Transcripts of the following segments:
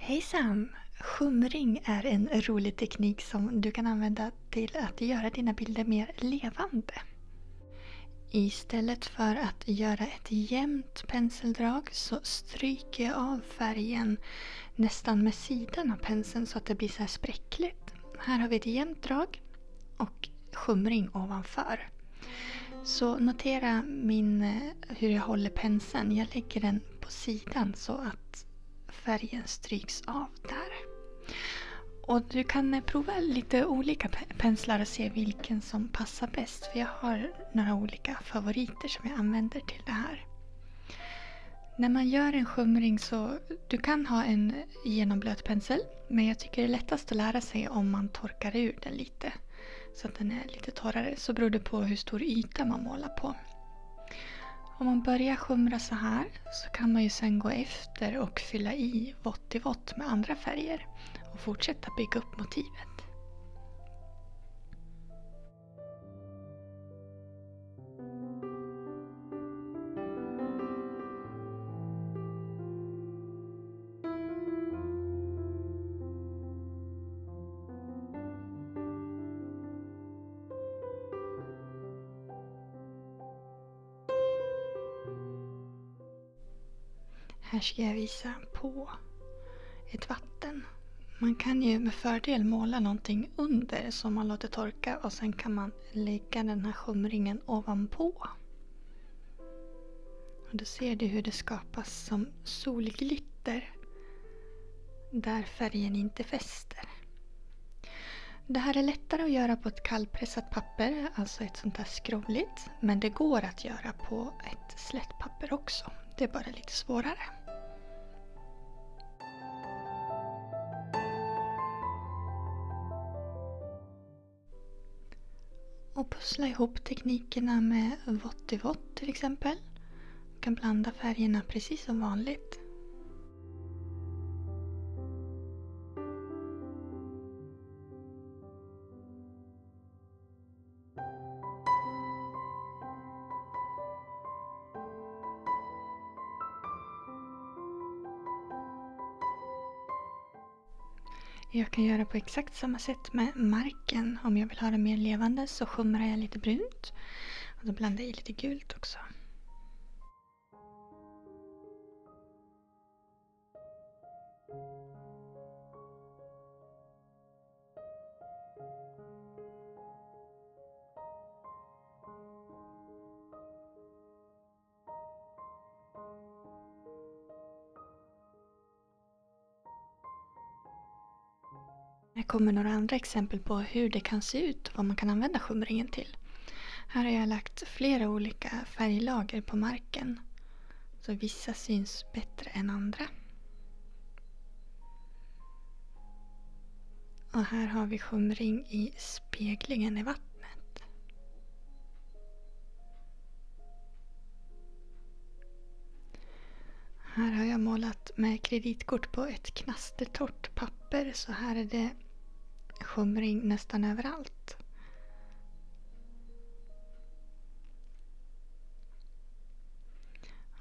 Hejsan! Skimring är en rolig teknik som du kan använda till att göra dina bilder mer levande. Istället för att göra ett jämnt penseldrag så stryker jag av färgen nästan med sidan av penseln så att det blir så här spräckligt. Här har vi ett jämnt drag och skimring ovanför. Så notera hur jag håller penseln. Jag lägger den på sidan så att färgen stryks av där. Och du kan prova lite olika penslar och se vilken som passar bäst. För jag har några olika favoriter som jag använder till det här. När man gör en skimring så du kan ha en genomblöt pensel. Men jag tycker det är lättast att lära sig om man torkar ur den lite. Så att den är lite torrare. Så beror det på hur stor yta man målar på. Om man börjar skimra så här så kan man ju sen gå efter och fylla i vått i vått med andra färger. Och fortsätta bygga upp motivet. Här ska jag visa på ett vatten. Man kan ju med fördel måla någonting under som man låter torka och sen kan man lägga den här skimringen ovanpå. Och då ser du hur det skapas som solglitter där färgen inte fäster. Det här är lättare att göra på ett kallpressat papper, alltså ett sånt här skrovligt, men det går att göra på ett slättpapper också. Det är bara lite svårare. Och pussla ihop teknikerna med vått i vått till exempel. Du kan blanda färgerna precis som vanligt. Jag kan göra på exakt samma sätt med marken. Om jag vill ha det mer levande så skimrar jag lite brunt. Och då blandar jag i lite gult också. Här kommer några andra exempel på hur det kan se ut och vad man kan använda skimringen till. Här har jag lagt flera olika färglager på marken. Så vissa syns bättre än andra. Och här har vi skimring i speglingen i vattnet. Här har jag målat med kreditkort på ett knastertorrt papper så här är det skimring nästan överallt.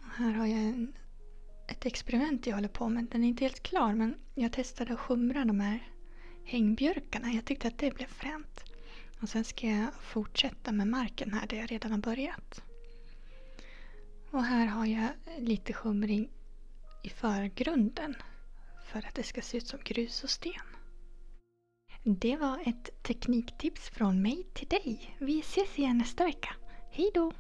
Och här har jag ett experiment jag håller på med. Den är inte helt klar men jag testade att skimra de här hängbjörkarna. Jag tyckte att det blev fränt. Och sen ska jag fortsätta med marken här där jag redan har börjat. Och här har jag lite skimring i förgrunden för att det ska se ut som grus och sten. Det var ett tekniktips från mig till dig. Vi ses igen nästa vecka. Hej då!